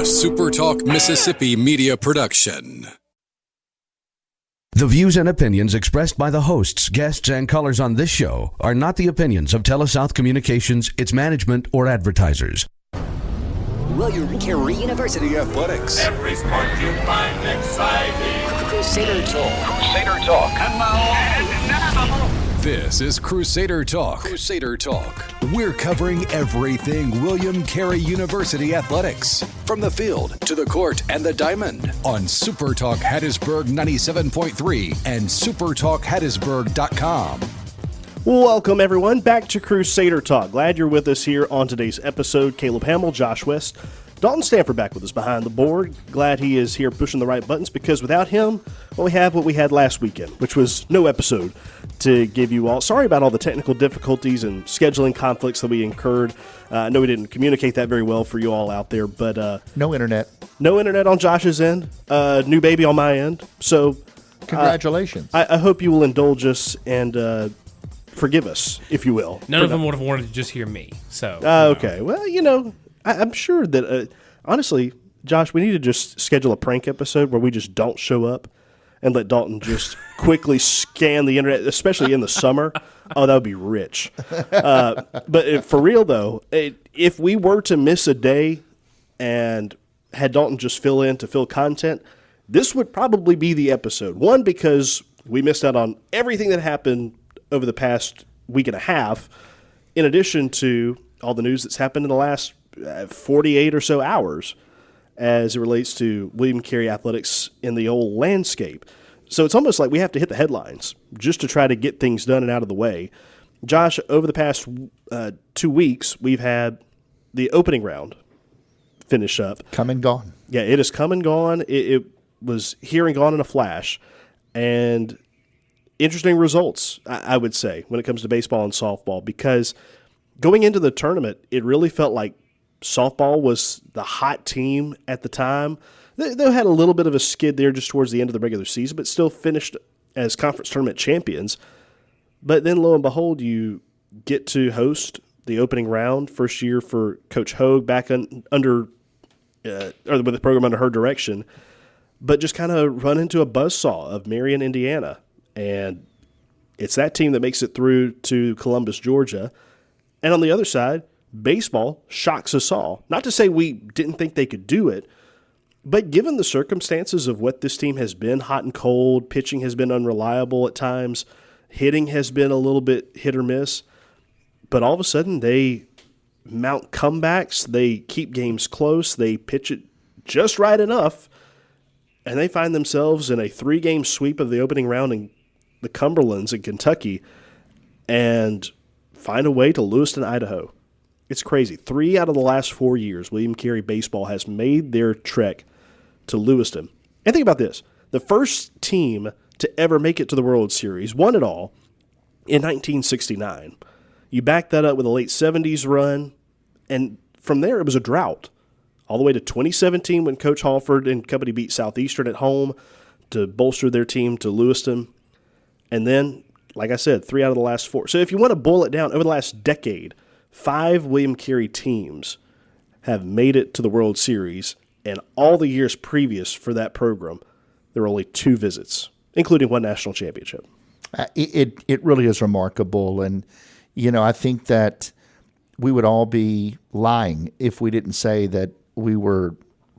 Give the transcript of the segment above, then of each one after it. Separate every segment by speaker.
Speaker 1: SuperTalk Mississippi media production.
Speaker 2: The views and opinions expressed by the hosts, guests, and callers on this show are not the opinions of TeleSouth Communications, its management, or advertisers.
Speaker 3: William Carey University Athletics.
Speaker 4: Every sport you find exciting.
Speaker 3: Crusader Talk.
Speaker 4: Crusader Talk.
Speaker 3: And now,
Speaker 1: This is Crusader Talk. Crusader Talk. We're covering everything William Carey University athletics, from the field to the court and the diamond, on SuperTalk Hattiesburg 97.3 and SuperTalkHattiesburg.com.
Speaker 5: Welcome, everyone, back to Crusader Talk. Glad you're with us here on today's episode. Caleb Hamill, Josh West, Dalton Stanford back with us behind the board. Glad he is here pushing the right buttons, because without him, well, we have what we had last weekend, which was no episode to give you all. Sorry about all the technical difficulties and scheduling conflicts that we incurred. I know we didn't communicate that very well for you all out there, but
Speaker 6: no internet.
Speaker 5: No internet on Josh's end. New baby on my end. So
Speaker 6: congratulations.
Speaker 5: I hope you will indulge us and forgive us, if you will.
Speaker 7: None of them would have wanted to just hear me. So
Speaker 5: okay. Well, I'm sure that, honestly, Josh, we need to just schedule a prank episode where we just don't show up and let Dalton just quickly scan the internet, especially in the summer. Oh, that would be rich. But for real, though, if we were to miss a day and had Dalton just fill content, this would probably be the episode. One, because we missed out on everything that happened over the past week and a half, in addition to all the news that's happened in the last 48 or so hours as it relates to William Carey athletics in the old landscape. So it's almost like we have to hit the headlines just to try to get things done and out of the way. Josh, over the past 2 weeks, we've had the opening round finish up.
Speaker 6: Come and gone.
Speaker 5: Yeah, it has come and gone. It was here and gone in a flash. And interesting results, I would say, when it comes to baseball and softball, because going into the tournament, it really felt like softball was the hot team at the time. They had a little bit of a skid there just towards the end of the regular season, but still finished as conference tournament champions. But then, lo and behold, you get to host the opening round, first year for Coach Hogue back or with the program under her direction, but just kind of run into a buzzsaw of Marion, Indiana. And it's that team that makes it through to Columbus, Georgia. And on the other side, baseball shocks us all. Not to say we didn't think they could do it, but given the circumstances of what this team has been, hot and cold, pitching has been unreliable at times, hitting has been a little bit hit or miss, but all of a sudden they mount comebacks, they keep games close, they pitch it just right enough, and they find themselves in a 3-game sweep of the opening round in the Cumberlands in Kentucky and find a way to Lewiston, Idaho. It's crazy. 3 out of the last 4 years, William Carey baseball has made their trek to Lewiston. And think about this. The first team to ever make it to the World Series, won it all, in 1969. You back that up with a late 70s run, and from there it was a drought, all the way to 2017 when Coach Halford and company beat Southeastern at home to bolster their team to Lewiston. And then, like I said, 3 out of the last 4. So if you want to boil it down, over the last decade, 5 William Carey teams have made it to the World Series, and all the years previous for that program, there were only 2 visits, including 1 national championship.
Speaker 6: It really is remarkable, and I think that we would all be lying if we didn't say that we were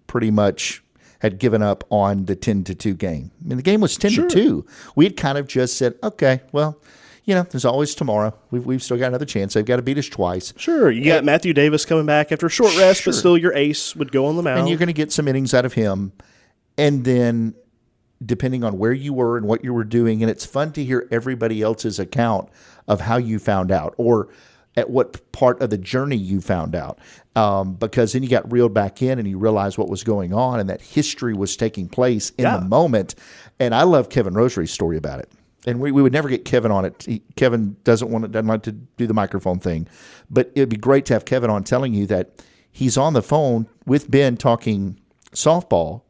Speaker 6: pretty much had given up on the 10-2 game. I mean, the game was 10-2. We had kind of just said, okay, well, there's always tomorrow. We've still got another chance. They've got to beat us twice.
Speaker 5: Sure. You got Matthew Davis coming back after a short rest, but still your ace would go on the mound.
Speaker 6: And you're going to get some innings out of him. And then depending on where you were and what you were doing, and it's fun to hear everybody else's account of how you found out or at what part of the journey you found out. Because then you got reeled back in and you realized what was going on and that history was taking place in the moment. And I love Kevin Rosary's story about it. And we would never get Kevin on it. Kevin doesn't like to do the microphone thing. But it would be great to have Kevin on telling you that he's on the phone with Ben talking softball,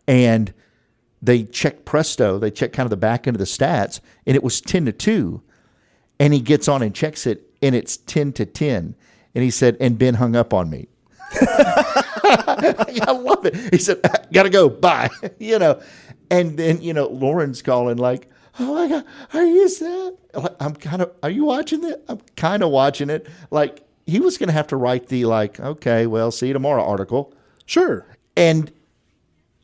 Speaker 6: and they check Presto. They check kind of the back end of the stats, and it was 10-2. And he gets on and checks it, and it's 10-10. And he said, and Ben hung up on me. I love it. He said, "Gotta go, bye." And then Lauren's calling like, "Oh my God, are you sad?" Are you watching it? I'm kind of watching it. Like he was going to have to write the "Okay, well, see you tomorrow" article.
Speaker 5: Sure.
Speaker 6: And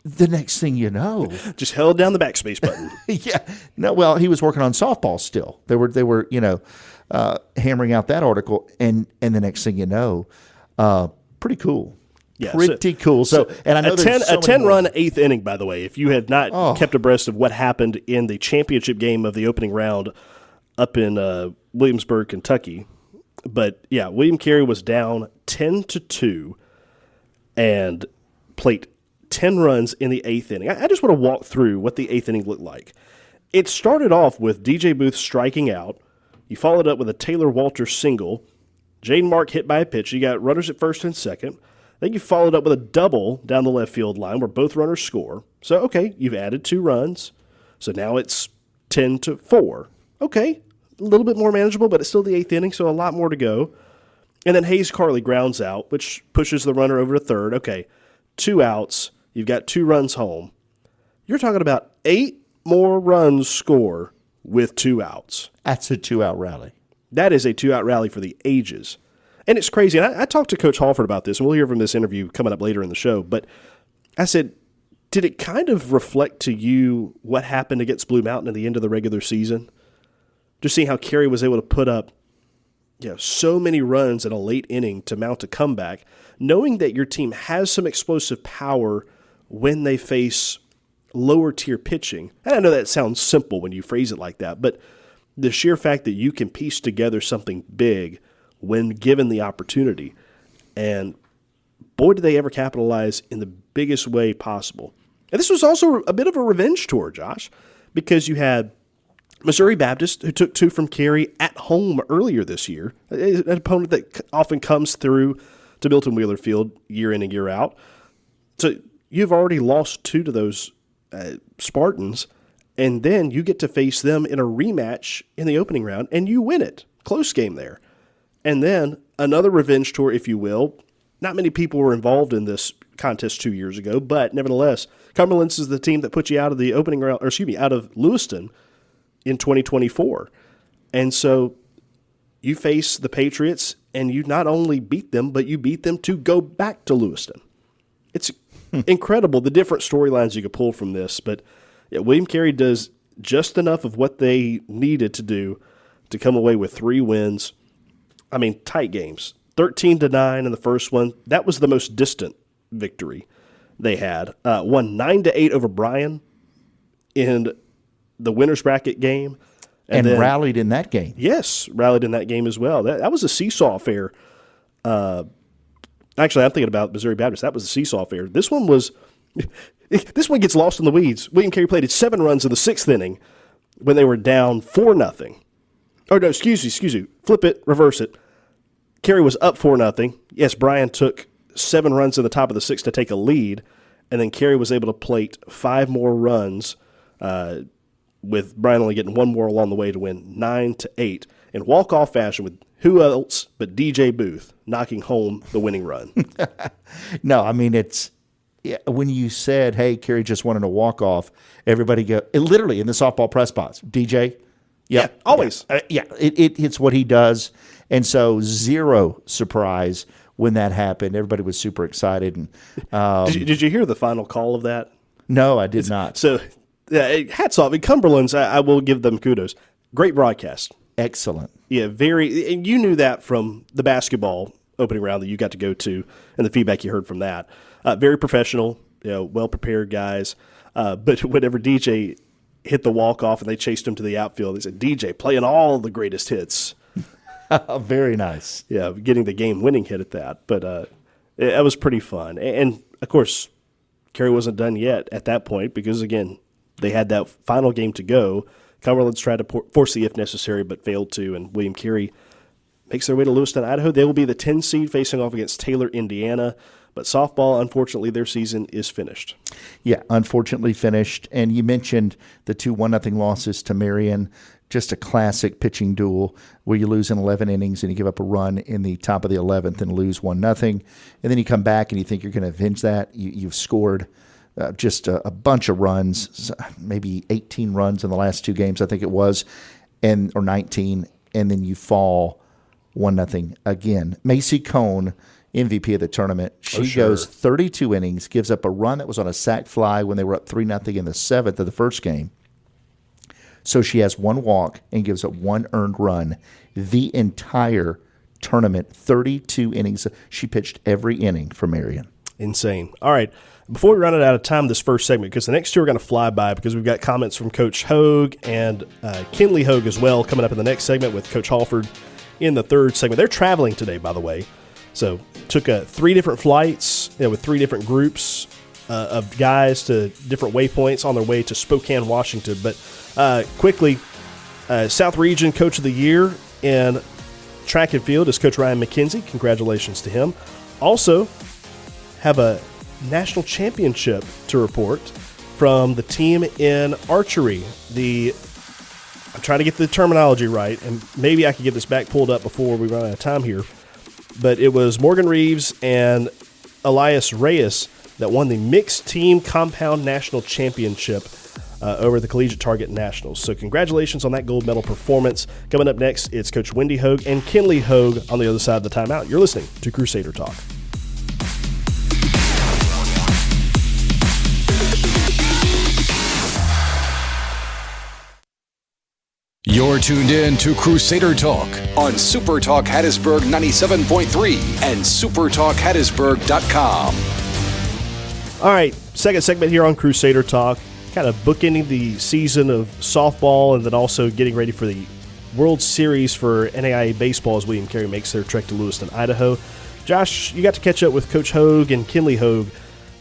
Speaker 6: the next thing you know,
Speaker 5: just held down the backspace button.
Speaker 6: yeah, no, well, he was working on softball still. They were hammering out that article, and the next thing you know, pretty cool.
Speaker 5: Yeah,
Speaker 6: pretty cool. So, and I know there's
Speaker 5: a 10-run eighth inning, by the way, if you had not kept abreast of what happened in the championship game of the opening round up in Williamsburg, Kentucky. But, yeah, William Carey was down 10-2 and played 10 runs in the eighth inning. I just want to walk through what the eighth inning looked like. It started off with DJ Booth striking out. You followed up with a Taylor Walters single. Jaden Mark hit by a pitch. You got runners at first and second. Then you followed up with a double down the left field line where both runners score. So, okay, you've added 2 runs. So now it's 10-4. Okay, a little bit more manageable, but it's still the eighth inning, so a lot more to go. And then Hayes Carley grounds out, which pushes the runner over to third. Okay, 2 outs. You've got 2 runs home. You're talking about 8 more runs score with 2 outs.
Speaker 6: That's a 2-out rally.
Speaker 5: That is a 2-out rally for the ages. And it's crazy. And I talked to Coach Halford about this, and we'll hear from this interview coming up later in the show. But I said, did it kind of reflect to you what happened against Blue Mountain at the end of the regular season? Just seeing how Carey was able to put up so many runs in a late inning to mount a comeback, knowing that your team has some explosive power when they face lower-tier pitching. And I know that sounds simple when you phrase it like that, but the sheer fact that you can piece together something big when given the opportunity. And boy, did they ever capitalize in the biggest way possible. And this was also a bit of a revenge tour, Josh, because you had Missouri Baptist, who took 2 from Carey at home earlier this year, an opponent that often comes through to Milton Wheeler Field year in and year out. So you've already lost 2 to those Spartans, and then you get to face them in a rematch in the opening round, and you win it. Close game there. And then another revenge tour, if you will. Not many people were involved in this contest 2 years ago, but nevertheless, Cumberland's is the team that put you out of the opening round, out of Lewiston in 2024. And so you face the Patriots, and you not only beat them, but you beat them to go back to Lewiston. It's incredible the different storylines you could pull from this, but William Carey does just enough of what they needed to do to come away with 3 wins. I mean, tight games. 13-9 in the first one. That was the most distant victory they had. Won 9-8 over Bryan in the winner's bracket game.
Speaker 6: And then rallied in that game.
Speaker 5: Yes, rallied in that game as well. That was a seesaw affair. Actually, I'm thinking about Missouri Baptist. That was a seesaw affair. This one gets lost in the weeds. William Carey played 7 runs in the 6th inning when they were down 4-0. Oh, no, excuse me. Flip it, reverse it. Carey was up 4-0. Yes, Bryan took 7 runs in the top of the 6th to take a lead, and then Carey was able to plate 5 more runs, with Bryan only getting 1 more along the way to win 9-8 in walk-off fashion with who else but DJ Booth knocking home the winning run.
Speaker 6: No, I mean, when you said, hey, Carey just wanted a walk-off, everybody literally in the softball press box, DJ.
Speaker 5: Yeah, always.
Speaker 6: It's what he does. And so 0 surprise when that happened. Everybody was super excited. And
Speaker 5: did you hear the final call of that?
Speaker 6: No, I did not.
Speaker 5: So hats off. In Cumberland's, I will give them kudos. Great broadcast.
Speaker 6: Excellent.
Speaker 5: Yeah, and you knew that from the basketball opening round that you got to go to and the feedback you heard from that. Very professional, well-prepared guys. But whenever DJ hit the walk-off and they chased him to the outfield, they said, DJ playing all the greatest hits.
Speaker 6: Very nice.
Speaker 5: Yeah, getting the game-winning hit at that. But it was pretty fun. And, of course, Carey wasn't done yet at that point because, again, they had that final game to go. Cumberland's tried to force the if necessary but failed to, and William Carey makes their way to Lewiston, Idaho. They will be the 10 seed facing off against Taylor, Indiana. But softball, unfortunately, their season is finished.
Speaker 6: Yeah, unfortunately finished. And you mentioned the 2 1-0 losses to Marion. just a classic pitching duel where you lose in 11 innings and you give up a run in the top of the 11th and lose 1-0. And then you come back and you think you're going to avenge that. You've scored just a bunch of runs, maybe 18 runs in the last 2 games, I think it was, or 19, and then you fall 1-0 again. Macy Cone, MVP of the tournament, she goes 32 innings, gives up a run that was on a sac fly when they were up 3-0 in the 7th of the first game. So she has 1 walk and gives up 1 earned run the entire tournament, 32 innings. She pitched every inning for Marion.
Speaker 5: Insane. All right. Before we run it out of time this first segment, because the next 2 are going to fly by because we've got comments from Coach Hogue and Kinley Hogue as well coming up in the next segment with Coach Halford in the third segment. They're traveling today, by the way. So took 3 different flights with 3 different groups of guys to different waypoints on their way to Spokane, Washington. But quickly, South Region Coach of the Year in track and field is Coach Ryan McKenzie. Congratulations to him. Also have a national championship to report from the team in archery. I'm trying to get the terminology right, and maybe I can get this back pulled up before we run out of time here. But it was Morgan Reeves and Elias Reyes that won the mixed team compound national championship over the Collegiate Target Nationals. So congratulations on that gold medal performance. Coming up next, it's Coach Wendy Hogue and Kinley Hogue on the other side of the timeout. You're listening to Crusader Talk.
Speaker 1: You're tuned in to Crusader Talk on SuperTalk Hattiesburg 97.3 and SuperTalkHattiesburg.com.
Speaker 5: All right, second segment here on Crusader Talk, kind of bookending the season of softball and then also getting ready for the World Series for NAIA baseball as William Carey makes their trek to Lewiston, Idaho. Josh, you got to catch up with Coach Hogue and Kinley Hogue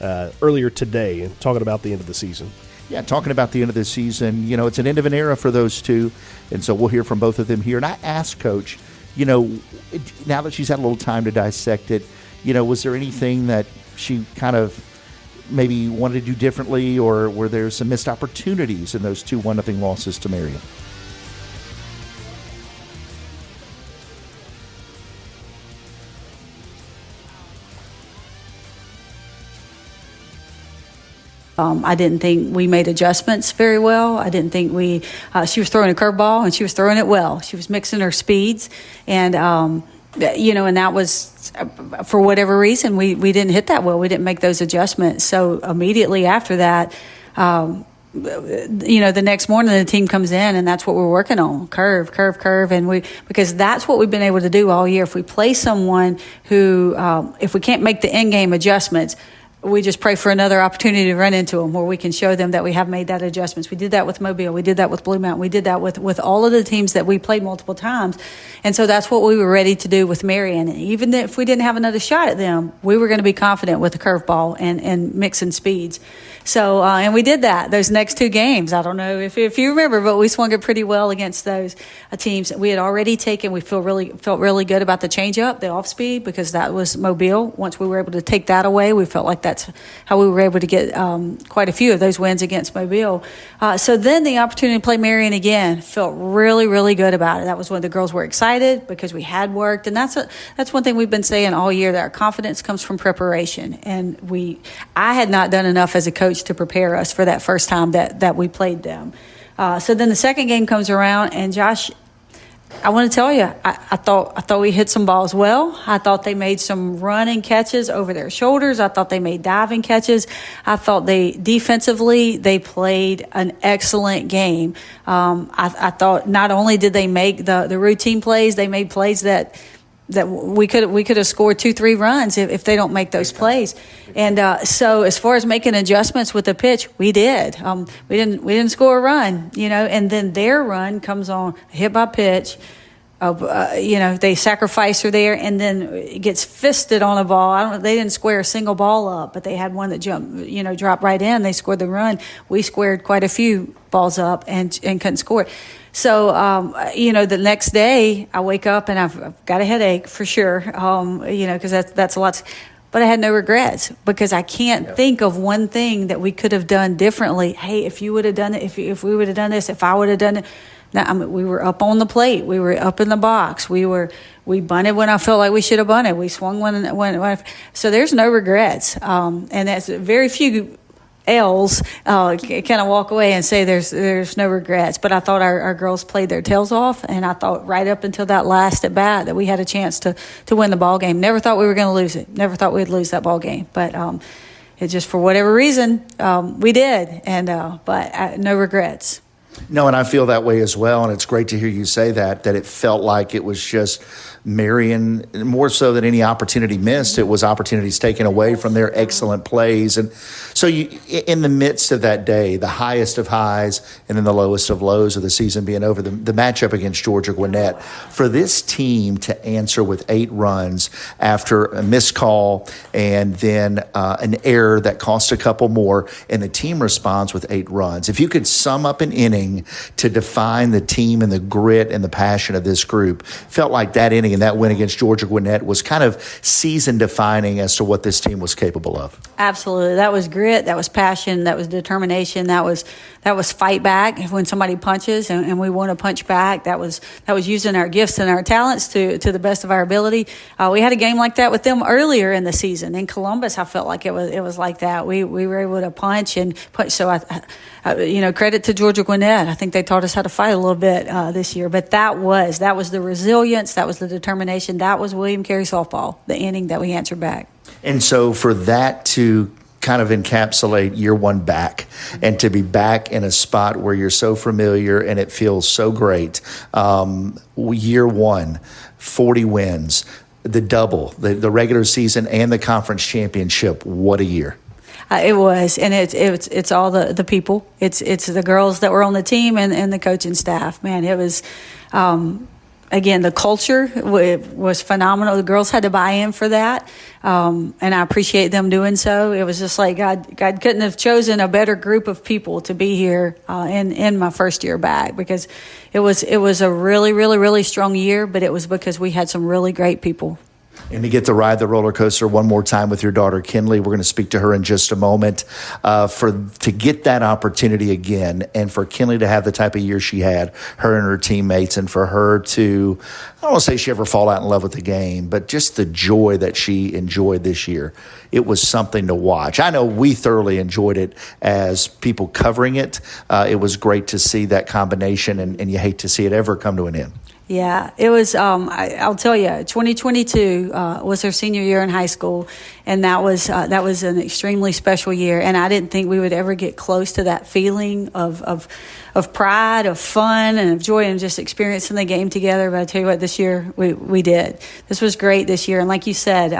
Speaker 5: earlier today and talking about the end of the season.
Speaker 6: Yeah, talking about the end of the season, it's an end of an era for those 2, and so we'll hear from both of them here. And I asked Coach, now that she's had a little time to dissect it, was there anything that she kind of maybe wanted to do differently, or were there some missed opportunities in those 2 1-0 losses to Marion?
Speaker 8: I didn't think we made adjustments very well. I didn't think she was throwing a curveball and she was throwing it well. She was mixing her speeds and, and that was, for whatever reason, we didn't hit that well. We didn't make those adjustments. So immediately after that, the next morning the team comes in and that's what we're working on, curve. And because that's what we've been able to do all year. If we play someone who, if we can't make the in-game adjustments, we just pray for another opportunity to run into them where we can show them that we have made that adjustments. We did that with Mobile. We did that with Blue Mountain. We did that with all of the teams that we played multiple times. And so that's what we were ready to do with Marion. And even if we didn't have another shot at them, we were going to be confident with the curveball and mixing speeds. So, and we did that those next 2 games. I don't know if you remember, but we swung it pretty well against those teams we had already taken. We felt really good about the changeup, the off speed, because that was Mobile. Once we were able to take that away, we felt like that's how we were able to get quite a few of those wins against Mobile. So then the opportunity to play Marion again, felt really, really good about it. That was when the girls were excited because we had worked. And that's one thing we've been saying all year, that our confidence comes from preparation. And I had not done enough as a coach to prepare us for that first time that we played them. So then the second game comes around, and Josh, I want to tell you, I thought we hit some balls well. I thought they made some running catches over their shoulders. I thought they made diving catches. I thought defensively they played an excellent game. I thought not only did they make the routine plays, they made plays that we could have scored 2-3 runs if they don't make those plays. And so as far as making adjustments with the pitch, we did. We didn't score a run, and then their run comes on hit by pitch. They sacrifice her there, and then it gets fisted on a ball. They didn't square a single ball up, but they had one that jumped, dropped right in. They scored the run. We squared quite a few balls up and couldn't score it. So, the next day I wake up and I've got a headache for sure, because that's a lot. But I had no regrets because I can't think of one thing that we could have done differently. Hey, if you would have done it, if we would have done this, if I would have done it. Now, I mean, we were up on the plate. We were up in the box. We bunted when I felt like we should have bunted. We swung so there's no regrets. And that's very few L's kind of walk away and say there's no regrets. But I thought our girls played their tails off, and I thought right up until that last at bat that we had a chance to win the ball game. Never thought we were going to lose it. Never thought we'd lose that ball game. But it just, for whatever reason, we did. And but no regrets.
Speaker 6: No, and I feel that way as well. And it's great to hear you say that it felt like it was just Marion, more so than any opportunity missed. It was opportunities taken away from their excellent plays. And so in the midst of that day, the highest of highs and then the lowest of lows of the season being over, the matchup against Georgia Gwinnett, for this team to answer with 8 runs after a missed call and then an error that cost a couple more, and the team responds with 8 runs. If you could sum up an inning to define the team and the grit and the passion of this group, felt like that inning and that win against Georgia Gwinnett was kind of season defining as to what this team was capable of.
Speaker 8: Absolutely. That was grit, that was passion, that was determination, that was fight back when somebody punches and we want to punch back. That was using our gifts and our talents to the best of our ability. We had a game like that with them earlier in the season. In Columbus, I felt like it was like that. We were able to punch. So I credit to Georgia Gwinnett. I think they taught us how to fight a little bit this year. But that was the resilience, that was the determination, that was William Carey softball, the inning that we answered back. And
Speaker 6: so for that to kind of encapsulate year one back and to be back in a spot where you're so familiar and it feels so great. Year one, 40 wins, the double, the regular season and the conference championship. What a year.
Speaker 8: It was, and it's all the people. It's the girls that were on the team and the coaching staff. Man, it was, again, the culture was phenomenal. The girls had to buy in for that, and I appreciate them doing so. It was just like God couldn't have chosen a better group of people to be here in my first year back, because it was a really, really, really strong year, but it was because we had some really great people.
Speaker 6: And to get to ride the roller coaster one more time with your daughter, Kinley, we're going to speak to her in just a moment. To get that opportunity again, and for Kinley to have the type of year she had, her and her teammates, and for her to, I don't want to say she ever fall out in love with the game, but just the joy that she enjoyed this year. It was something to watch. I know we thoroughly enjoyed it as people covering it. It was great to see that combination, and you hate to see it ever come to an end.
Speaker 8: Yeah, it was, I'll tell you, 2022 was her senior year in high school, and that was an extremely special year, and I didn't think we would ever get close to that feeling of pride, of fun, and of joy, and just experiencing the game together. But I tell you what, this year we did. This was great this year, and like you said,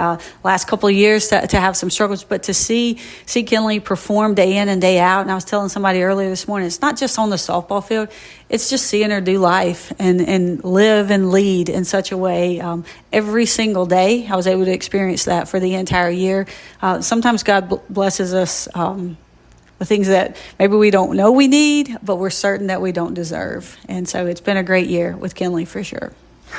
Speaker 8: last couple of years to have some struggles, but to see Kinley perform day in and day out, and I was telling somebody earlier this morning, it's not just on the softball field, it's just seeing her do life and live and lead in such a way. Every single day, I was able to experience that for the entire year. Sometimes God blesses us with things that maybe we don't know we need, but we're certain that we don't deserve. And so it's been a great year with Kinley for sure.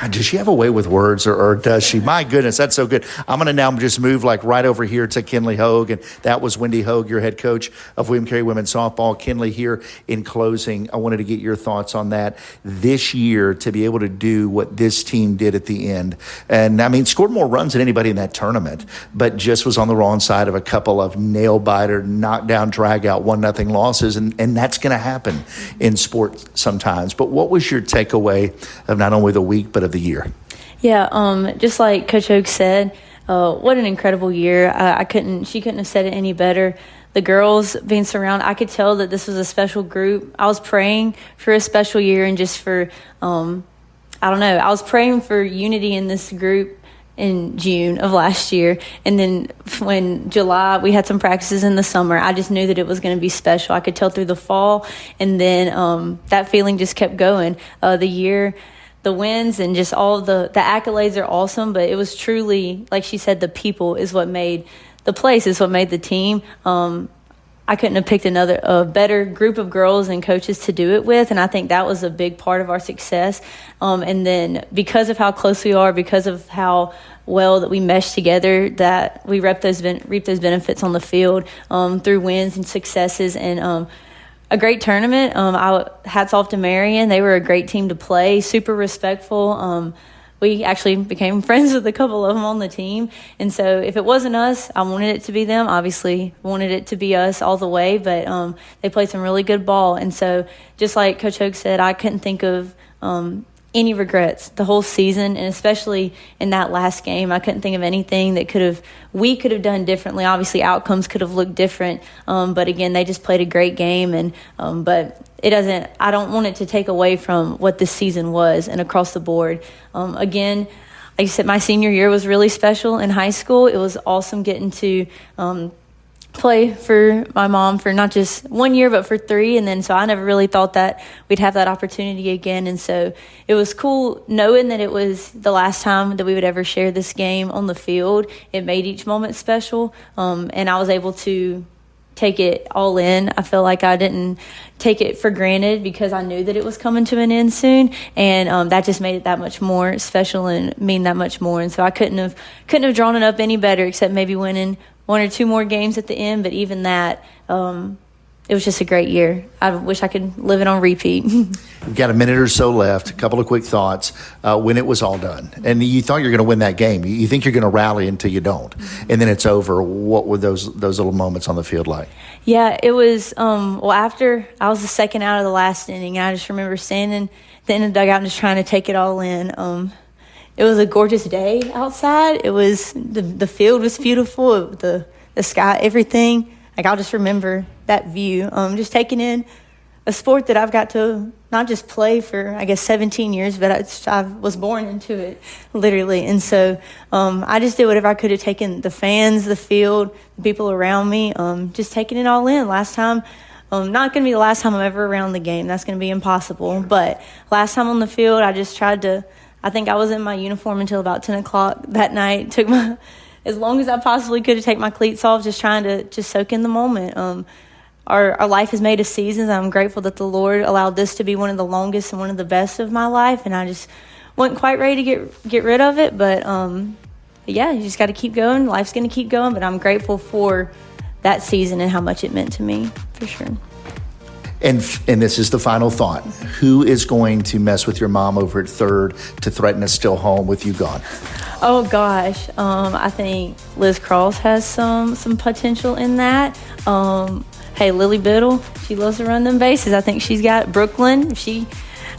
Speaker 6: Does she have a way with words, or does she? My goodness, that's so good. I'm going to now just move right over here to Kinley Hogue, and that was Wendy Hogue, your head coach of William Carey Women's Softball. Kinley, here in closing, I wanted to get your thoughts on that. This year, to be able to do what this team did at the end, and I mean, scored more runs than anybody in that tournament, but just was on the wrong side of a couple of nail-biter, knockdown, drag-out, 1-0 losses, and that's going to happen in sport sometimes. But what was your takeaway of not only the week, but of the year?
Speaker 9: Yeah, just like Coach Oak said, what an incredible year. She couldn't have said it any better. The girls being surrounded, I could tell that this was a special group. I was praying for a special year, and just for, I was praying for unity in this group in June of last year. And then when July, we had some practices in the summer, I just knew that it was going to be special. I could tell through the fall, and then that feeling just kept going. The wins and just all the accolades are awesome, but it was truly, like she said, the people is what made the place, is what made the team. I couldn't have picked a better group of girls and coaches to do it with, and I think that was a big part of our success. And then because of how close we are, because of how well that we mesh together, that we reap those benefits on the field through wins and successes. And a great tournament. Hats off to Marion. They were a great team to play, super respectful. We actually became friends with a couple of them on the team. And so if it wasn't us, I wanted it to be them. Obviously, wanted it to be us all the way. But they played some really good ball. And so just like Coach Hogue said, I couldn't think of any regrets the whole season, and especially in that last game. I couldn't think of anything that we could have done differently. Obviously, outcomes could have looked different. But again, they just played a great game. And but I don't want it to take away from what this season was and across the board. Again, like I said, my senior year was really special in high school. It was awesome getting to play for my mom for not just 1 year, but for 3. And then, so I never really thought that we'd have that opportunity again. And so it was cool knowing that it was the last time that we would ever share this game on the field. It made each moment special. And I was able to take it all in. I feel like I didn't take it for granted because I knew that it was coming to an end soon, and that just made it that much more special and mean that much more. And so I couldn't have drawn it up any better, except maybe winning 1 or 2 more games at the end. But even that, it was just a great year. I wish I could live it on repeat.
Speaker 6: We've got a minute or so left. A couple of quick thoughts when it was all done. And you thought you were going to win that game. You think you're going to rally until you don't. And then it's over. What were those little moments on the field like?
Speaker 9: Yeah, it was, after I was the second out of the last inning, I just remember standing in the dugout and just trying to take it all in. It was a gorgeous day outside. It was, the field was beautiful, the sky, everything. Like, I'll just remember that view, just taking in a sport that I've got to not just play for, 17 years, but I was born into it, literally. And so I just did whatever I could have taken the fans, the field, the people around me, just taking it all in. Last time, not going to be the last time I'm ever around the game. That's going to be impossible. But last time on the field, I just tried to, I think I was in my uniform until about 10 o'clock that night. Took as long as I possibly could to take my cleats off, just trying to just soak in the moment. Our life is made of seasons. I'm grateful that the Lord allowed this to be one of the longest and one of the best of my life, and I just wasn't quite ready to get rid of it. But yeah, you just got to keep going. Life's going to keep going, but I'm grateful for that season and how much it meant to me, for sure.
Speaker 6: And this is the final thought. Who is going to mess with your mom over at third to threaten a still home with you gone?
Speaker 9: Oh, gosh. I think Liz Cross has some potential in that. Hey, Lily Biddle, she loves to run them bases. I think she's got Brooklyn.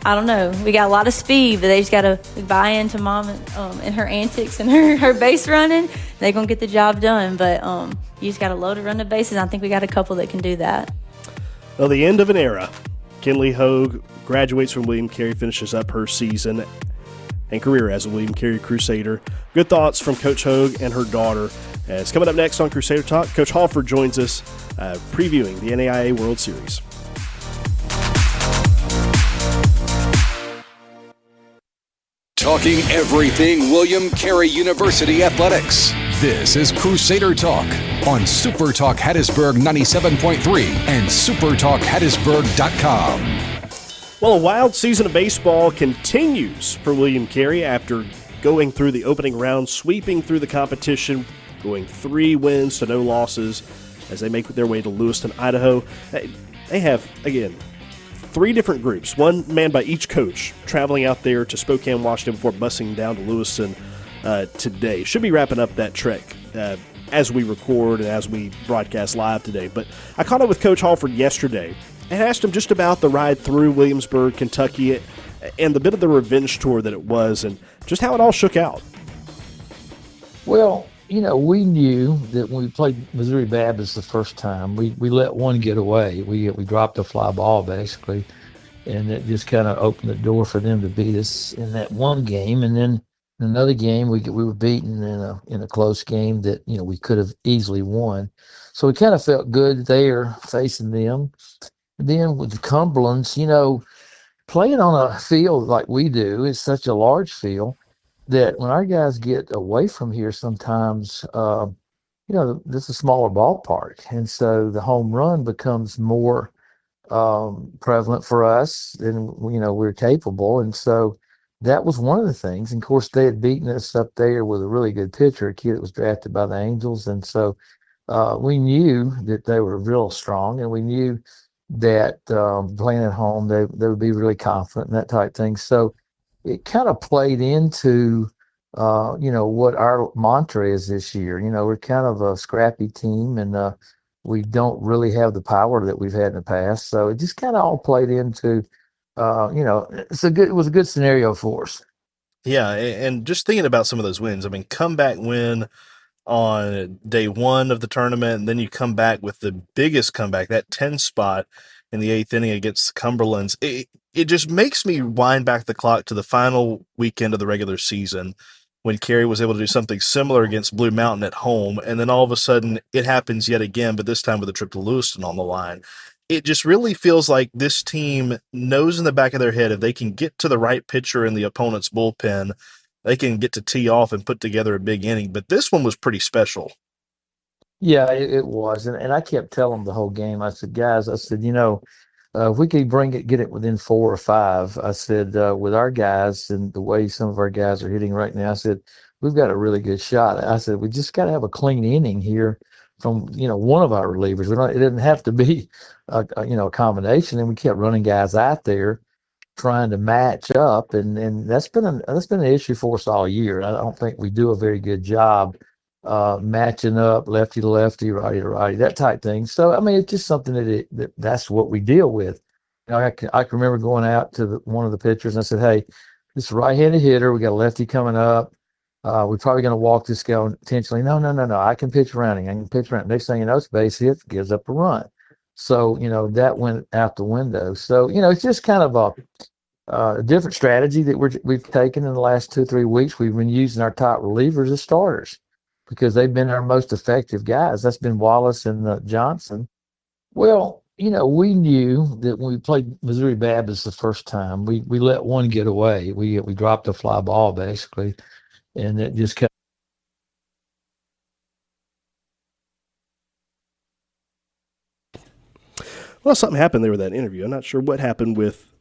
Speaker 9: I don't know. We got a lot of speed, but they just got to buy into mom and her antics and her base running. They're going to get the job done. But you just got to love to run the bases. I think we got a couple that can do that.
Speaker 5: Well, the end of an era. Kinley Hogue graduates from William Carey, finishes up her season and career as a William Carey Crusader. Good thoughts from Coach Hogue and her daughter. It's coming up next on Crusader Talk. Coach Halford joins us previewing the NAIA World Series.
Speaker 1: Talking everything William Carey University athletics. This is Crusader Talk on SuperTalk Hattiesburg 97.3 and SuperTalkHattiesburg.com.
Speaker 5: Well, a wild season of baseball continues for William Carey after going through the opening round, sweeping through the competition, going 3 wins to no losses as they make their way to Lewiston, Idaho. They have, again, 3 different groups, one man by each coach, traveling out there to Spokane, Washington before busing down to Lewiston today. Should be wrapping up that trek as we record and as we broadcast live today. But I caught up with Coach Halford yesterday and asked him just about the ride through Williamsburg, Kentucky, and the bit of the revenge tour that it was and just how it all shook out.
Speaker 10: Well, we knew that when we played Missouri Baptist the first time, we let one get away. We dropped a fly ball, basically, and it just kind of opened the door for them to beat us in that one game. And then in another game, we were beaten in a close game that, we could have easily won. So we kind of felt good there facing them. And then with the Cumberlands, playing on a field like we do is such a large field that when our guys get away from here sometimes, this is a smaller ballpark. And so the home run becomes more prevalent for us than, we're capable. And so that was one of the things. And of course, they had beaten us up there with a really good pitcher, a kid that was drafted by the Angels. And so we knew that they were real strong, and we knew that playing at home, they would be really confident and that type thing. So it kind of played into, what our mantra is this year. We're kind of a scrappy team, and we don't really have the power that we've had in the past. So it just kind of all played into, it was a good scenario for us.
Speaker 11: Yeah, and just thinking about some of those wins, I mean, comeback win on day one of the tournament, and then you come back with the biggest comeback, that 10 spot in the eighth inning against the Cumberlands. It just makes me wind back the clock to the final weekend of the regular season when Carey was able to do something similar against Blue Mountain at home, and then all of a sudden it happens yet again, but this time with a trip to Lewiston on the line. It just really feels like this team knows in the back of their head if they can get to the right pitcher in the opponent's bullpen, they can get to tee off and put together a big inning. But this one was pretty special.
Speaker 10: Yeah, it was. And I kept telling them the whole game, I said, guys, if we could get it within 4 or 5, I said, with our guys and the way some of our guys are hitting right now, I said, we've got a really good shot. I said, we just got to have a clean inning here from, one of our relievers. It didn't have to be, a combination. And we kept running guys out there trying to match up. And that's been an issue for us all year. I don't think we do a very good job matching up lefty to lefty, righty to righty, that type thing. So, I mean, it's just something that's what we deal with. I can remember going out to one of the pitchers and I said, hey, this is a right-handed hitter. We got a lefty coming up. We're probably going to walk this guy intentionally. No. I can pitch around him. Next thing you know, it's base hit, gives up a run. So, that went out the window. So, it's just kind of a different strategy that we've taken in the last 2-3 weeks. We've been using our top relievers as starters because they've been our most effective guys. That's been Wallace and Johnson. Well, we knew that when we played Missouri Baptist the first time, we let one get away. We dropped a fly ball basically, and it just kept.
Speaker 5: Well, something happened there with that interview. I'm not sure what happened with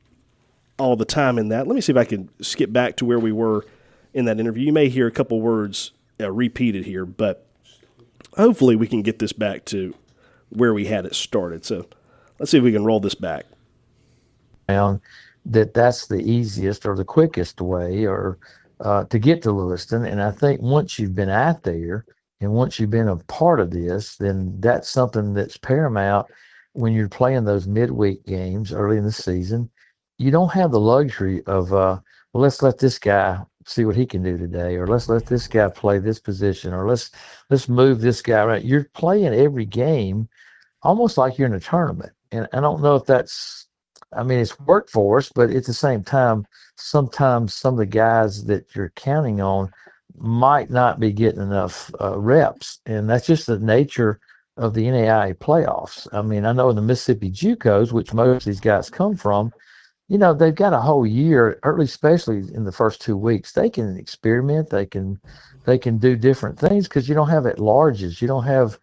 Speaker 5: all the time in that. Let me see if I can skip back to where we were in that interview. You may hear a couple words repeated here, but hopefully we can get this back to where we had it started. So let's see if we can roll this back.
Speaker 10: That's the easiest or the quickest way or to get to Lewiston. And I think once you've been out there and once you've been a part of this, then that's something that's paramount when you're playing those midweek games early in the season. You don't have the luxury of, let's let this guy see what he can do today, or let's let this guy play this position, or let's move this guy around. You're playing every game almost like you're in a tournament. And I don't know if it's worked for us, but at the same time, sometimes some of the guys that you're counting on might not be getting enough reps. And that's just the nature of the NAIA playoffs. I mean, I know in the Mississippi JUCOs, which most of these guys come from, they've got a whole year, early, especially in the first 2 weeks. They can experiment. They can do different things because you don't have at-larges. You don't have,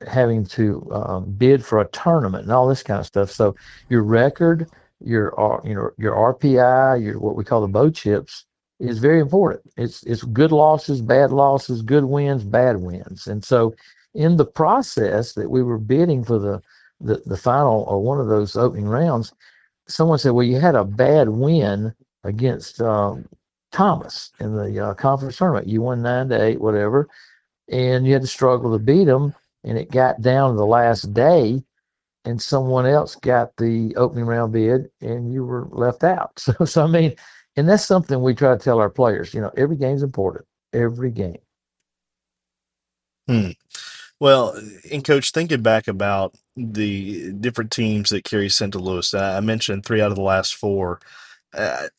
Speaker 10: having to bid for a tournament and all this kind of stuff. So your record, your RPI, your what we call the bow chips is very important. It's good losses, bad losses, good wins, bad wins. And so in the process that we were bidding for the final or one of those opening rounds, someone said, well, you had a bad win against Thomas in the conference tournament. You won 9-8, whatever, and you had to struggle to beat them, and it got down to the last day, and someone else got the opening round bid, and you were left out. So I mean, and that's something we try to tell our players. Every game's important. Every game.
Speaker 11: Well, and Coach, thinking back about the different teams that Carey sent to Lewis, I mentioned 3 out of the last 4.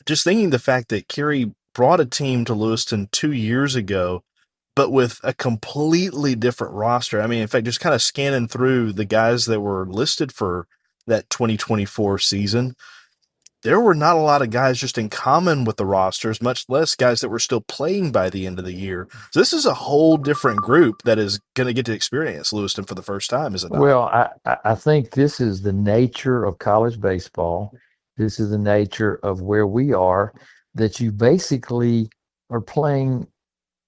Speaker 11: Just thinking the fact that Carey brought a team to Lewiston 2 years ago, but with a completely different roster. I mean, in fact, just kind of scanning through the guys that were listed for that 2024 season, there were not a lot of guys just in common with the rosters, much less guys that were still playing by the end of the year. So this is a whole different group that is going to get to experience Lewiston for the first time, is it not?
Speaker 10: Well, I think this is the nature of college baseball. This is the nature of where we are, that you basically are playing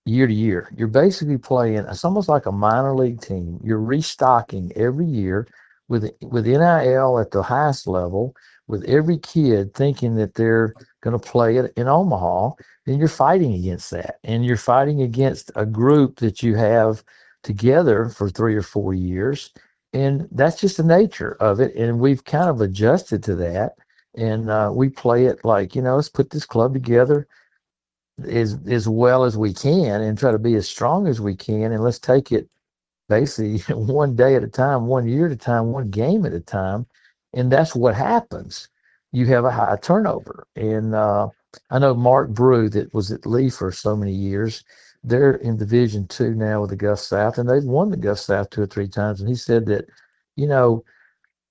Speaker 10: year to year. You're basically playing, it's almost like a minor league team. You're restocking every year with NIL at the highest level, with every kid thinking that they're going to play it in Omaha, then you're fighting against that, and you're fighting against a group that you have together for 3 or 4 years, and that's just the nature of it. And we've kind of adjusted to that, and we play it like, let's put this club together as well as we can and try to be as strong as we can, and let's take it basically one day at a time, 1 year at a time, one game at a time. And that's what happens. You have a high turnover. And I know Mark Brew, that was at Lee for so many years, they're in Division II now with the Gulf South, and they've won the Gulf South 2 or 3 times. And he said that,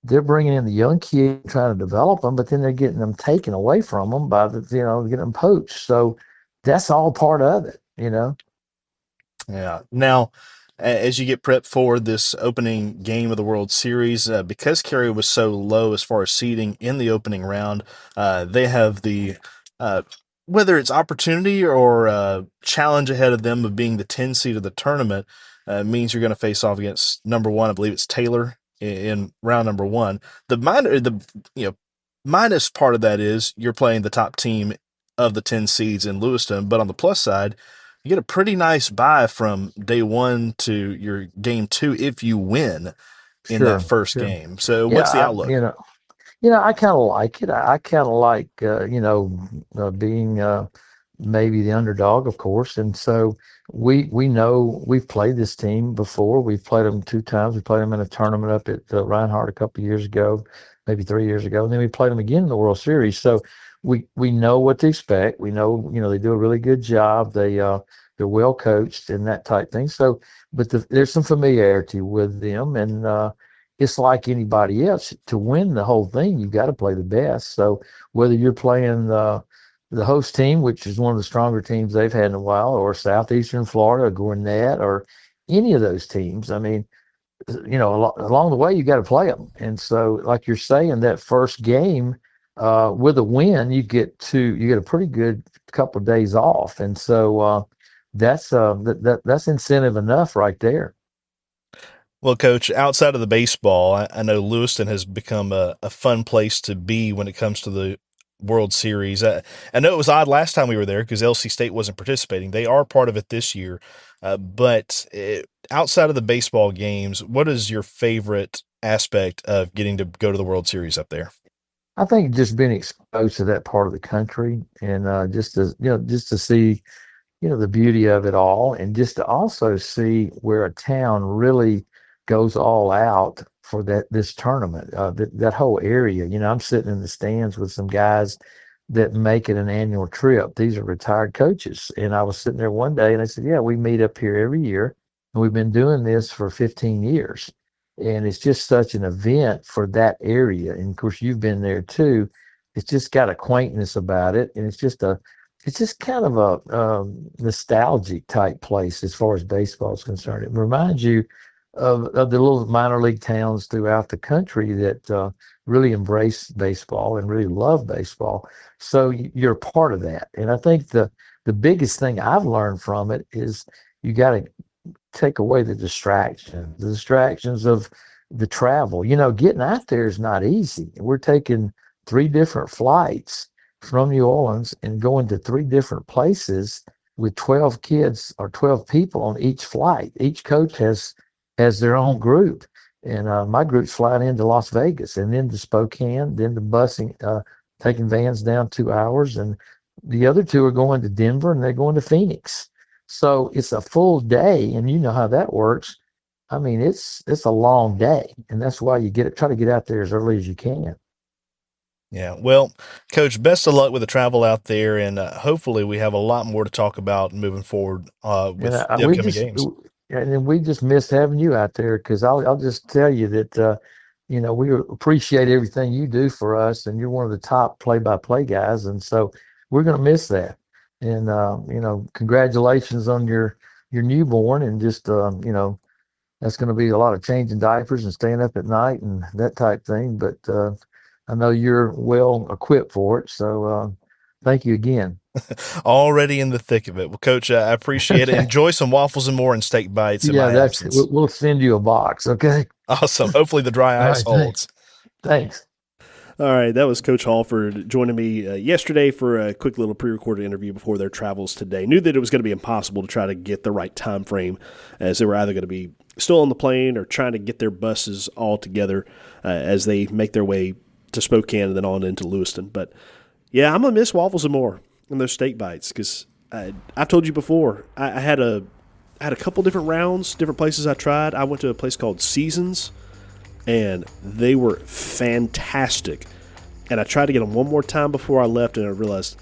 Speaker 10: they're bringing in the young kid, trying to develop them, but then they're getting them taken away from them by getting them poached. So that's all part of it,
Speaker 11: Yeah. Now, as you get prepped for this opening game of the World Series, because Carey was so low as far as seeding in the opening round, they have the whether it's opportunity or challenge ahead of them of being the 10 seed of the tournament, means you're going to face off against number 1. I believe it's Taylor in round number 1. The minus part of that is you're playing the top team of the 10 seeds in Lewiston, but on the plus side, you get a pretty nice bye from day 1 to your game 2 if you win in that first game. So what's the outlook?
Speaker 10: I kind of like it. I kind of like, being maybe the underdog, of course. And so we know we've played this team before. We've played them 2 times. We played them in a tournament up at Reinhardt a couple of years ago, maybe 3 years ago. And then we played them again in the World Series. So we know what to expect. We know, they do a really good job. They're well coached and that type thing. So, but there's some familiarity with them, and it's like anybody else. To win the whole thing, you've got to play the best. So whether you're playing the host team, which is one of the stronger teams they've had in a while, or Southeastern Florida, or Gwinnett, or any of those teams, I mean, along the way, you got to play them. And so, like you're saying, that first game, with a win, you get a pretty good couple of days off. And so that's incentive enough right there.
Speaker 11: Well, Coach, outside of the baseball, I know Lewiston has become a fun place to be when it comes to the World Series. I know it was odd last time we were there because LC State wasn't participating. They are part of it this year. But outside of the baseball games, what is your favorite aspect of getting to go to the World Series up there?
Speaker 10: I think just being exposed to that part of the country, and just to see, the beauty of it all, and just to also see where a town really goes all out for this tournament, that whole area. I'm sitting in the stands with some guys that make it an annual trip. These are retired coaches, and I was sitting there one day, and they said, "Yeah, we meet up here every year, and we've been doing this for 15 years." And it's just such an event for that area. And of course, you've been there too. It's just got a quaintness about it. And it's just kind of a nostalgic type place as far as baseball is concerned. It reminds you of the little minor league towns throughout the country that really embrace baseball and really love baseball. So you're a part of that. And I think the biggest thing I've learned from it is you got to take away the distractions of the travel. Getting out there is not easy. We're taking 3 different flights from New Orleans and going to 3 different places with 12 kids or 12 people on each flight. Each coach has their own group. And my group's flying into Las Vegas and then to Spokane, then to busing, taking vans down 2 hours. And the other 2 are going to Denver, and they're going to Phoenix. So it's a full day, and you know how that works. I mean, it's a long day, and that's why you try to get out there as early as you can.
Speaker 11: Yeah. Well, Coach, best of luck with the travel out there, and hopefully we have a lot more to talk about moving forward with the upcoming games.
Speaker 10: And we just missed having you out there, because I'll just tell you that we appreciate everything you do for us, and you're one of the top play-by-play guys, and so we're going to miss that. And congratulations on your newborn, and just that's going to be a lot of changing diapers and staying up at night and that type thing. But I know you're well equipped for it, so thank you again.
Speaker 11: Already in the thick of it. Well, Coach, I appreciate it. Enjoy some waffles and more and steak bites in my absence.
Speaker 10: We'll send you a box, okay?
Speaker 11: Awesome. Hopefully the dry ice holds.
Speaker 10: Thanks.
Speaker 5: All right, that was Coach Halford joining me yesterday for a quick little pre-recorded interview before their travels today. Knew that it was going to be impossible to try to get the right time frame, as they were either going to be still on the plane or trying to get their buses all together as they make their way to Spokane and then on into Lewiston. But, yeah, I'm going to miss waffles and more and those steak bites because I've told you before, I had a couple different rounds, different places I tried. I went to a place called Seasons, and they were fantastic. And I tried to get them one more time before I left, and I realized,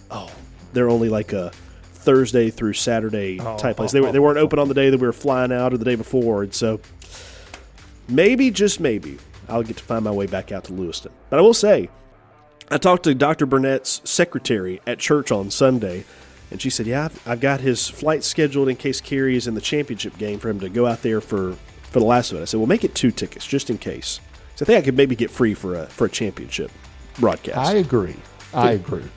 Speaker 5: they're only like a Thursday through Saturday type place. They weren't open on the day that we were flying out or the day before. And so maybe, just maybe, I'll get to find my way back out to Lewiston. But I will say, I talked to Dr. Burnett's secretary at church on Sunday, and she said, yeah, I've got his flight scheduled in case Carey is in the championship game for him to go out there for the last of it. I said, well, make it 2 tickets just in case. So I think I could maybe get free for a championship broadcast.
Speaker 6: I agree.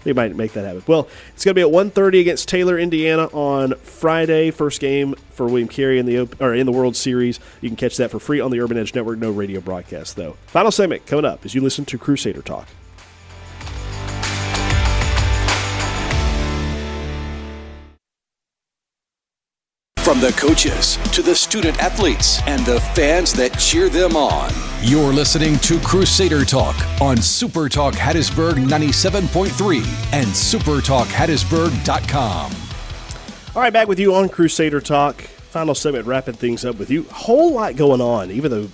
Speaker 5: They might make that happen. Well, it's going to be at 1:30 against Taylor, Indiana on Friday. First game for William Carey in the World Series. You can catch that for free on the Urban Edge Network. No radio broadcast, though. Final segment coming up as you listen to Crusader Talk.
Speaker 1: From the coaches to the student athletes and the fans that cheer them on. You're listening to Crusader Talk on SuperTalk Hattiesburg 97.3 and SuperTalkHattiesburg.com.
Speaker 5: All right, back with you on Crusader Talk. Final segment, wrapping things up with you. Whole lot going on, even though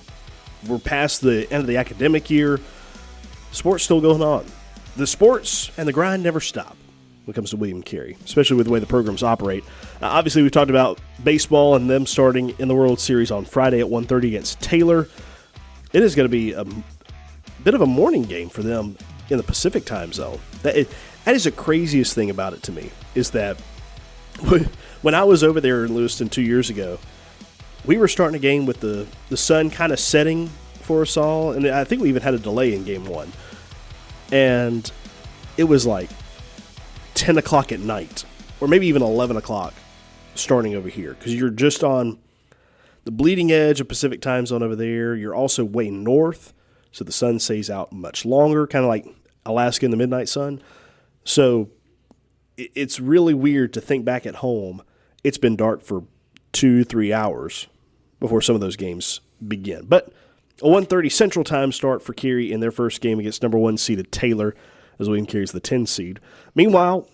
Speaker 5: we're past the end of the academic year. Sports still going on. The sports and the grind never stop when it comes to William Carey, especially with the way the programs operate. Obviously, we've talked about baseball and them starting in the World Series on Friday at 1:30 against Taylor. It is going to be a bit of a morning game for them in the Pacific time zone. That is the craziest thing about it to me, is that when I was over there in Lewiston 2 years ago, we were starting a game with the sun kind of setting for us all, and I think we even had a delay in game one. And it was like 10 o'clock at night, or maybe even 11 o'clock starting over here, because you're just on the bleeding edge of Pacific time zone over there. You're also way north, so the sun stays out much longer, kind of like Alaska in the midnight sun. So it's really weird to think back at home. It's been dark for 2-3 hours before some of those games begin. But a 1:30 Central Time start for Carey in their first game against number 1 seeded Taylor, as William Carey's the 10 seed. Meanwhile,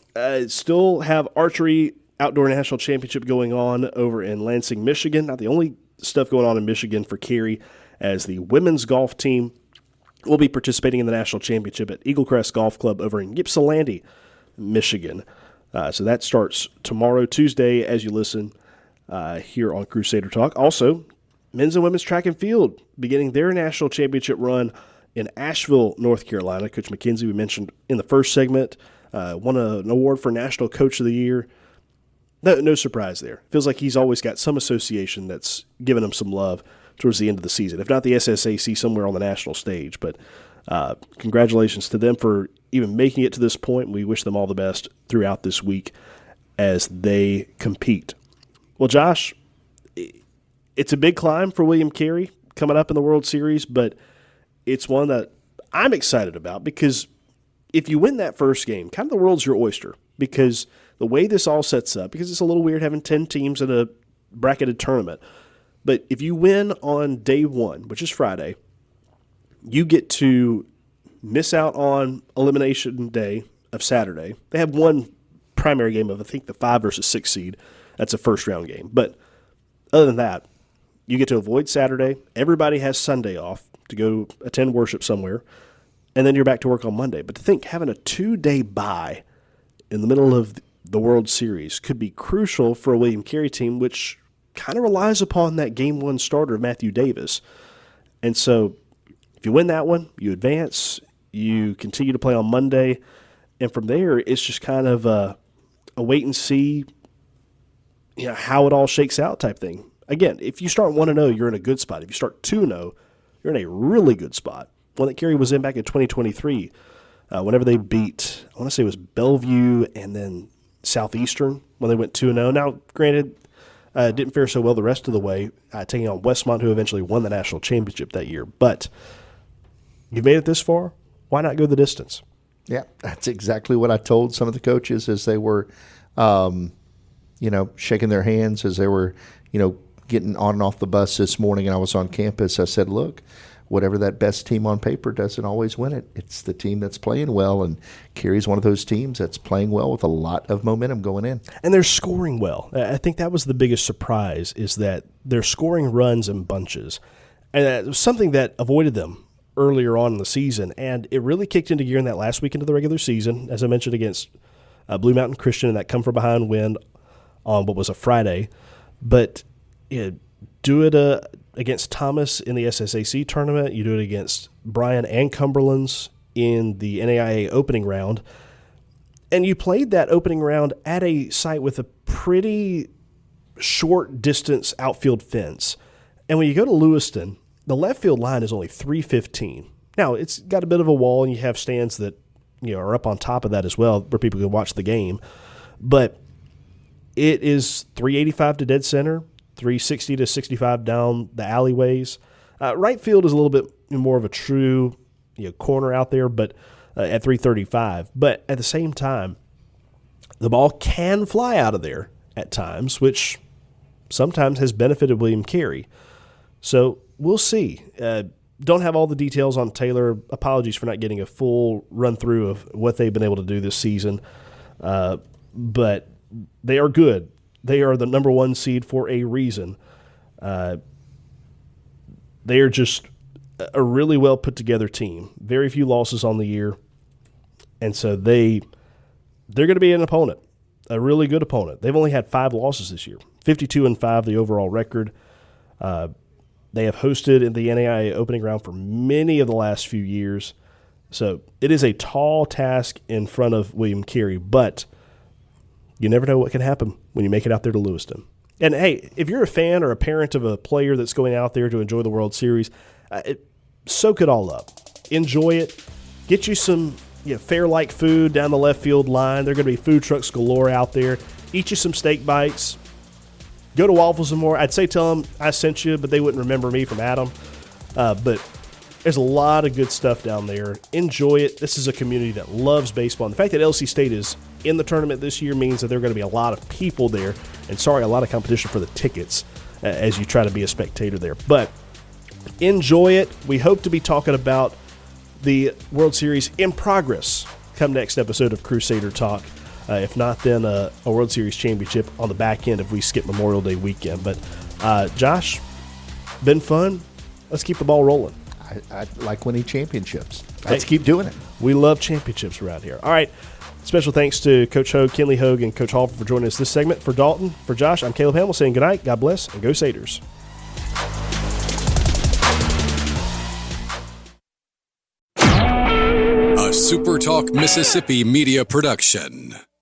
Speaker 5: still have archery outdoor national championship going on over in Lansing, Michigan. Not the only stuff going on in Michigan for Carey, as the women's golf team will be participating in the national championship at Eagle Crest Golf Club over in Ypsilanti, Michigan. So that starts tomorrow, Tuesday, as you listen here on Crusader Talk. Also, men's and women's track and field beginning their national championship run in Asheville, North Carolina. Coach McKenzie, we mentioned in the first segment, won an award for National Coach of the Year. No surprise there. Feels like he's always got some association that's giving him some love towards the end of the season, if not the SSAC, somewhere on the national stage. But congratulations to them for even making it to this point. We wish them all the best throughout this week as they compete. Well, Josh, it's a big climb for William Carey coming up in the World Series, but it's one that I'm excited about, because if you win that first game, kind of the world's your oyster, because the way this all sets up, because it's a little weird having 10 teams in a bracketed tournament, but if you win on day one, which is Friday, you get to miss out on elimination day of Saturday. They have one primary game of, I think, the 5 versus 6 seed. That's a first-round game. But other than that, you get to avoid Saturday. Everybody has Sunday off to go attend worship somewhere, and then you're back to work on Monday. But to think having a 2-day bye in the middle of the World Series could be crucial for a William Carey team, which kind of relies upon that game one starter, Matthew Davis. And so if you win that one, you advance, you continue to play on Monday, and from there it's just kind of a wait and see, how it all shakes out type thing. Again, if you start 1-0, you're in a good spot. If you start 2-0, you're in a really good spot. One that Carey was in back in 2023, whenever they beat, I want to say it was Bellevue and then Southeastern when they went 2-0. Now, granted, didn't fare so well the rest of the way, taking on Westmont, who eventually won the national championship that year. But you've made it this far. Why not go the distance?
Speaker 6: Yeah, that's exactly what I told some of the coaches as they were, shaking their hands as they were, getting on and off the bus this morning and I was on campus. I said, look, whatever that best team on paper doesn't always win it. It's the team that's playing well, and Carey's one of those teams that's playing well with a lot of momentum going in.
Speaker 5: And they're scoring well. I think that was the biggest surprise, is that they're scoring runs in bunches. And that was something that avoided them earlier on in the season, and it really kicked into gear in that last weekend of the regular season, as I mentioned, against Blue Mountain Christian, and that come-from-behind win on what was a Friday. But do it against Thomas in the SSAC tournament. You do it against Bryan and Cumberland's in the NAIA opening round. And you played that opening round at a site with a pretty short distance outfield fence. And when you go to Lewiston, the left field line is only 315. Now, it's got a bit of a wall, and you have stands that are up on top of that as well where people can watch the game. But it is 385 to dead center, 360 to 65 down the alleyways. Right field is a little bit more of a true corner out there, but at 335. But at the same time, the ball can fly out of there at times, which sometimes has benefited William Carey. So we'll see. Don't have all the details on Taylor. Apologies for not getting a full run-through of what they've been able to do this season. But they are good. They are the number one seed for a reason. They are just a really well put-together team. Very few losses on the year. And so they're going to be an opponent, a really good opponent. They've only had 5 losses this year, 52-5 the overall record. They have hosted in the NAIA opening round for many of the last few years. So it is a tall task in front of William Carey, but you never know what can happen when you make it out there to Lewiston. And, hey, if you're a fan or a parent of a player that's going out there to enjoy the World Series, soak it all up. Enjoy it. Get you some fair-like food down the left field line. There are going to be food trucks galore out there. Eat you some steak bites. Go to Waffles and More. I'd say tell them I sent you, but they wouldn't remember me from Adam. But there's a lot of good stuff down there. Enjoy it. This is a community that loves baseball. And the fact that LC State is in the tournament this year means that there are going to be a lot of people there. And, a lot of competition for the tickets as you try to be a spectator there. But enjoy it. We hope to be talking about the World Series in progress come next episode of Crusader Talk. If not, then a World Series championship on the back end if we skip Memorial Day weekend. But, Josh, been fun. Let's keep the ball rolling.
Speaker 6: I like winning championships. Let's keep doing it.
Speaker 5: We love championships around here. All right. Special thanks to Coach Hogue, Kenley Hogue, and Coach Hall for joining us this segment. For Dalton, for Josh, I'm Caleb Hamill saying good night, God bless, and go Satyrs.
Speaker 1: A SuperTalk Mississippi media production.